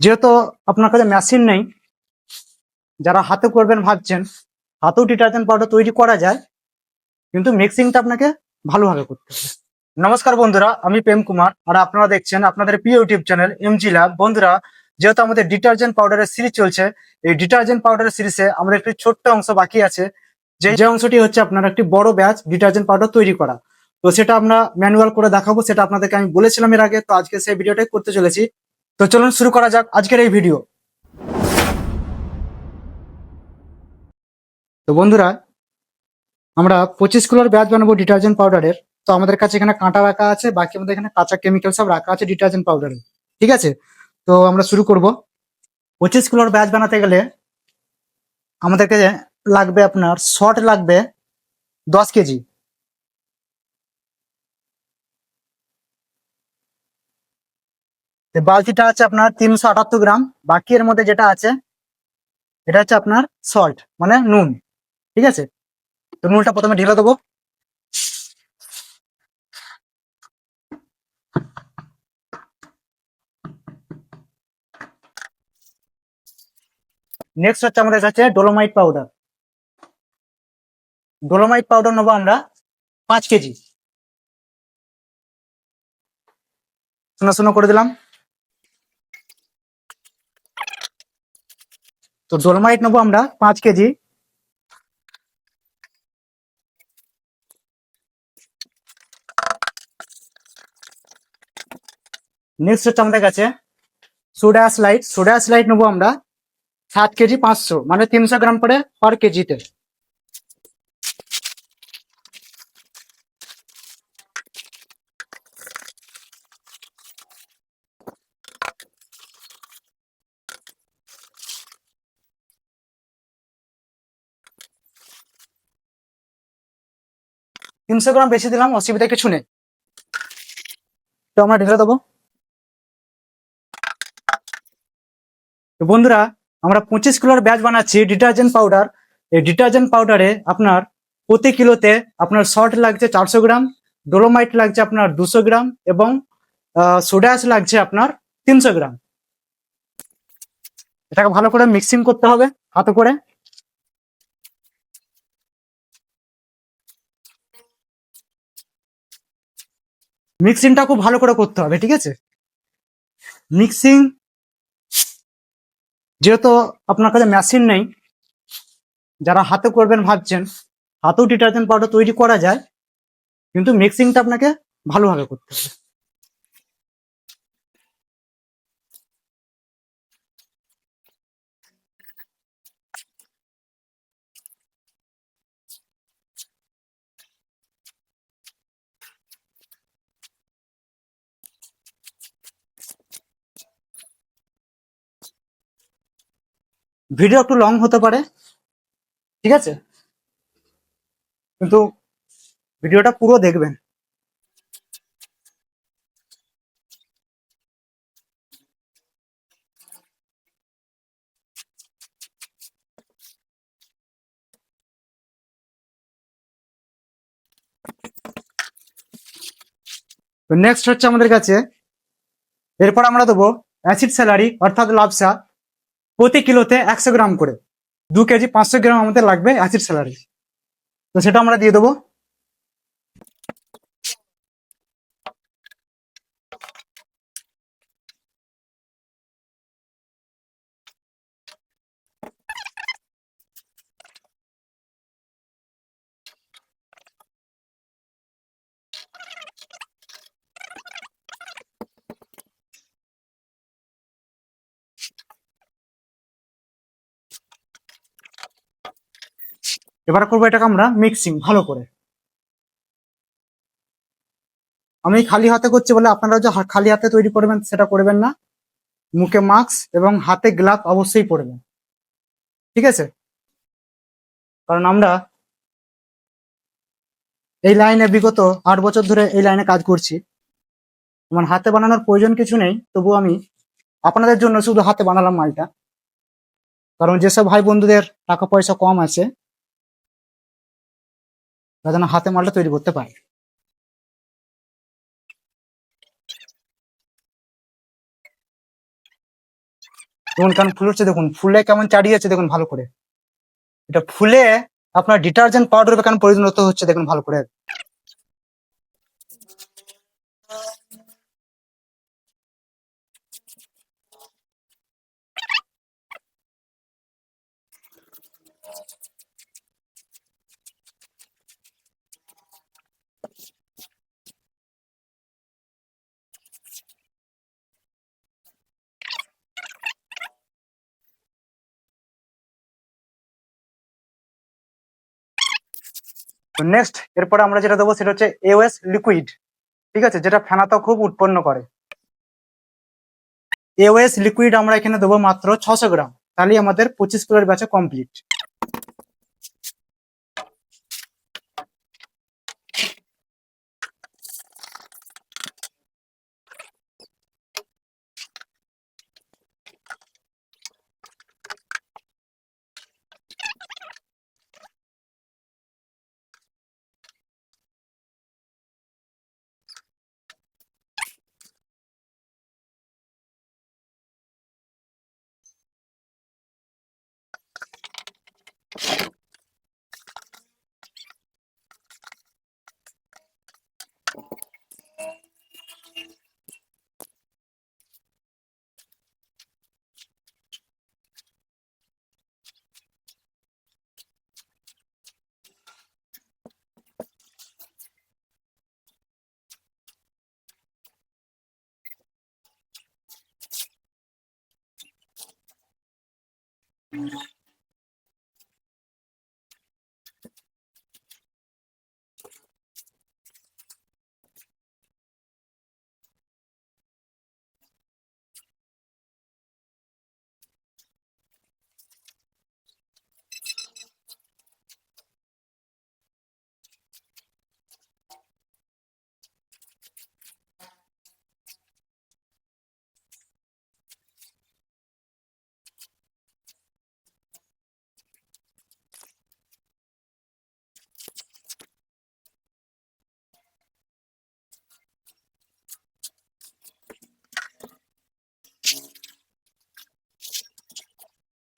যেহেতু আপনার কাছে মেশিন নেই, যারা হাতে করবেন ভাবছেন, হাতেও ডিটারজেন্ট পাউডার তৈরি করা যায়, কিন্তু মিক্সিংটা আপনাকে ভালোভাবে করতে হবে। নমস্কার বন্ধুরা, আমি প্রেম কুমার আর আপনারা দেখছেন আপনাদের প্রিয় ইউটিউব চ্যানেল এমজি ল্যাব। বন্ধুরা, যেহেতু আমাদের ডিটারজেন্ট পাউডারের সিরিজ চলছে, এই ডিটারজেন্ট পাউডারের সিরিজে আমাদের একটি ছোট্ট অংশ বাকি আছে, যে অংশটি হচ্ছে আপনার একটি বড় ব্যাচ ডিটারজেন্ট পাউডার তৈরি করা। তো সেটা আমরা ম্যানুয়াল করে দেখাবো, সেটা আপনাদেরকে আমি বলেছিলাম এর আগে। তো আজকে সেই ভিডিওটাই করতে চলেছি। তো চলুন শুরু করা যাক আজকের এই ভিডিও। তো বন্ধুরা, আমরা 25 কিলোর ব্যাচ বানাবো ডিটারজেন্ট পাউডারের। তো আমাদের কাছে এখানে কাঁটা রাখা আছে, বাকি আমাদের এখানে কাঁচা কেমিক্যাল সব রাখা আছে ডিটারজেন্ট পাউডারের। ঠিক আছে, তো আমরা শুরু করব। 25 কিলোর ব্যাচ বানাতে গেলে আমাদেরকে লাগবে, আপনার শর্ট লাগবে 10 কেজি। বালতিটা আছে আপনার 378 গ্রাম। বাকি এর মধ্যে যেটা আছে এটা হচ্ছে আপনার সল্ট, মানে নুন। ঠিক আছে, তো নুনটা প্রথমে ঢেলে দেবো। নেক্সট হচ্ছে আমাদের কাছে ডোলোমাইট পাউডার। ডোলোমাইট পাউডার নেবো আমরা 5 কেজি। শোনা শোনা করে দিলাম। তো ডোলোমাইট নেবো আমরা 5 কেজি। নেক্সট হচ্ছে আমাদের কাছে সোডা স্লাইট নেবো আমরা 7 কেজি 500, মানে 300 গ্রাম করে পার কেজিতে। তিনশো গ্রাম বেশি দিলাম, অসুবিধা কিছু নেই। তো আমরা ঢেলে দেবো। তো বন্ধুরা, আমরা 25 কিলোর ব্যাচ বানাচ্ছি ডিটারজেন্ট পাউডার। এই ডিটারজেন্ট পাউডারে আপনার প্রতি কিলোতে আপনার সল্ট লাগছে 400 গ্রাম, ডোলোমাইট লাগছে আপনার 200 গ্রাম, এবং সোডা অ্যাশ লাগছে আপনার 300 গ্রাম। এটাকে ভালো করে মিক্সিং করতে হবে হাতে করে। মিক্সিংটা খুব ভালো করে করতে হবে, ঠিক আছে। মিক্সিং, যেহেতু আপনার কাছে মেশিন নেই, যারা হাতে করবেন ভাবছেন, হাতেও ডিটারজেন্ট পাউডার তৈরি করা যায়, কিন্তু মিক্সিংটা আপনাকে ভালোভাবে করতে হবে। ভিডিও একটু লং হতে পারে, ঠিক আছে, কিন্তু ভিডিওটা পুরো দেখবেন। তো নেক্সট হচ্ছে আমাদের কাছে, এরপর আমরা দেবো অ্যাসিড স্যালারি অর্থাৎ লাবসা। প্রতি কিলোতে 100 গ্রাম করে, 2 কেজি 500 গ্রাম আমাদের লাগবে অ্যাসিড স্যালারি। তো সেটা আমরা দিয়ে দেবো। এবার করবো এটাকে আমরা মিক্সিং ভালো করে। আমি খালি হাতে করছি বলে আপনারা যে খালি হাতে তৈরি করবেন সেটা করবেন না। মুখে মাস্ক এবং হাতে গ্লাভ অবশ্যই পরবেন, ঠিক আছে। কারণ আমরা এই লাইনে বিগত 8 বছর ধরে এই লাইনে কাজ করছি। আমার হাতে বানানোর প্রয়োজন কিছু নেই, তবু আমি আপনাদের জন্য শুধু হাতে বানালাম মালটা। কারণ যেসব ভাই বন্ধুদের টাকা পয়সা কম আছে, তারা যেন হাতে মালটা তৈরি করতে পারে। যেমন কেমন ফুল হচ্ছে দেখুন, ফুলে কেমন চাড়িয়েছে দেখুন ভালো করে। এটা ফুলে আপনার ডিটারজেন্ট পাউডার কেমন পরিণত হচ্ছে দেখুন ভালো করে। তো নেক্সট এরপরে আমরা যেটা দেবো সেটা হচ্ছে এওএস লিকুইড, ঠিক আছে, যেটা ফেনাতা খুব উৎপন্ন করে। এওএস লিকুইড আমরা এখানে দেবো মাত্র 600 গ্রাম, তাহলে আমাদের 25 কিলোর ব্যাচে কমপ্লিট।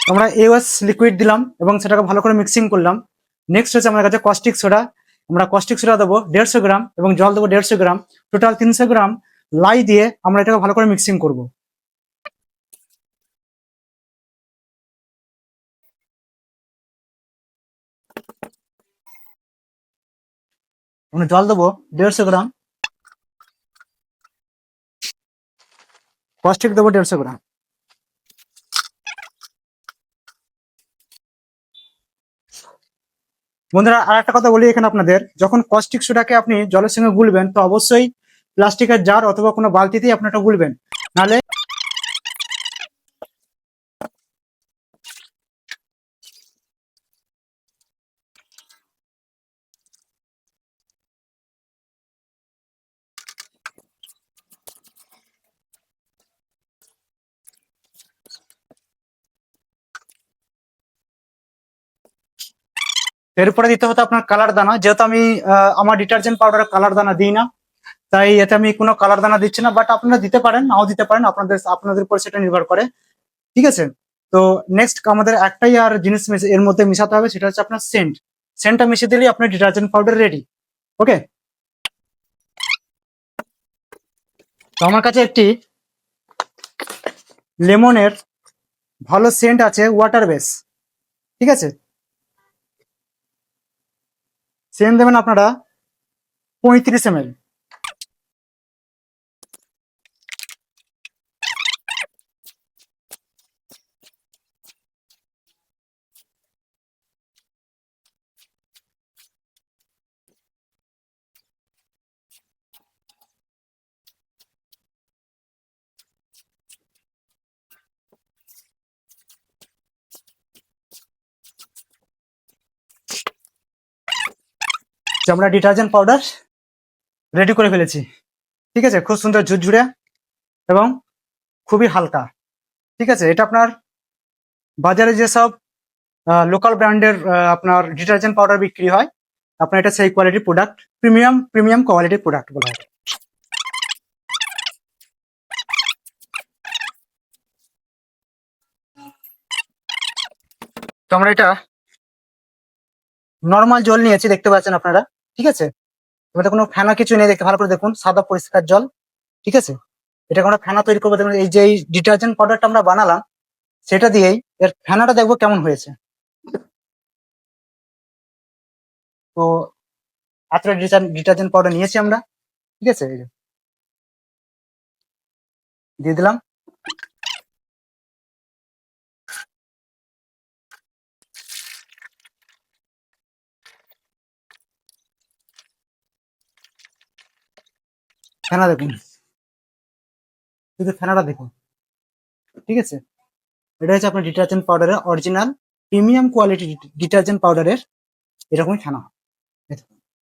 আমরা এওএস লিকুইড দিলাম এবং সেটাকে ভালো করে মিক্সিং করলাম। নেক্সট হচ্ছে আমাদের কাছে কস্টিক সোডা। আমরা কস্টিক সোডা দেবো 150 গ্রাম এবং জল দেবো 150 গ্রাম, টোটাল 300 গ্রাম লাই দিয়ে আমরা এটাকে ভালো করে মিক্সিং করব। আমরা জল দেবো 150 গ্রাম, কস্টিক দেবো 150 গ্রাম। বন্ধুরা আর একটা কথা বলি এখানে আপনাদের, যখন কস্টিক সোডাকে আপনি জলের সঙ্গে গুলবেন তো অবশ্যই প্লাস্টিকের জার অথবা কোনো বালতিতেই আপনি এটা গুলবেন, নাহলে এরপরে দিতে হতো আপনার কালার দানা। যেহেতু আমি আমার ডিটারজেন্ট পাউডারে কালার দানা দিই না, তাই এতে আমি কোনো কালার দানা দিচ্ছি না, বাট আপনারা দিতে পারেন নাও দিতে পারেন, আপনাদের আপনাদের উপর সেটা নির্ভর করে, ঠিক আছে। তো নেক্সট আমাদের একটাই আর জিনিস এর মধ্যে মিশাতে হবে, সেটা হচ্ছে আপনার সেন্ট। সেন্টটা মিশিয়ে দিলেই আপনার ডিটারজেন্ট পাউডার রেডি। ওকে, তো আমার কাছে একটি লেমনের ভালো সেন্ট আছে, ওয়াটার বেস, ঠিক আছে। সেন্ট দেবেন আপনারা 35 ml। যে আমরা ডিটারজেন্ট পাউডার রেডি করে ফেলেছি, ঠিক আছে, খুব সুন্দর ঝুরঝুরে এবং খুবই হালকা, ঠিক আছে। এটা আপনার বাজারে যেসব লোকাল ব্র্যান্ডের আপনার ডিটারজেন্ট পাউডার বিক্রি হয়, আপনার এটা সেই কোয়ালিটির প্রোডাক্ট, প্রিমিয়াম কোয়ালিটির প্রোডাক্ট বলা হয়। তো আমরা এটা নর্মাল জল নিয়েছি, দেখতে পাচ্ছেন আপনারা। ঠিক আছে, এবার কোনো ফেনা কিছু নেই, দেখতে ভালো করে দেখুন, সাদা পরিষ্কার জল। ঠিক আছে, এটা আমরা ফেনা তৈরি করবো। দেখুন এই যে ডিটারজেন্ট পাউডারটা আমরা বানালাম, সেটা দিয়েই এর ফেনাটা দেখবো কেমন হয়েছে। তো এতটা ডিটারজেন্ট পাউডার নিয়েছি আমরা। ঠিক আছে, এই যে দিয়ে দিলাম। ফেনা দেখুন, শুধু ফেনাটা দেখুন। ঠিক আছে, এটা হচ্ছে আপনার ডিটারজেন্ট পাউডারের অরিজিনাল প্রিমিয়াম কোয়ালিটি ডিটারজেন্ট পাউডারের এরকমই ফেনা।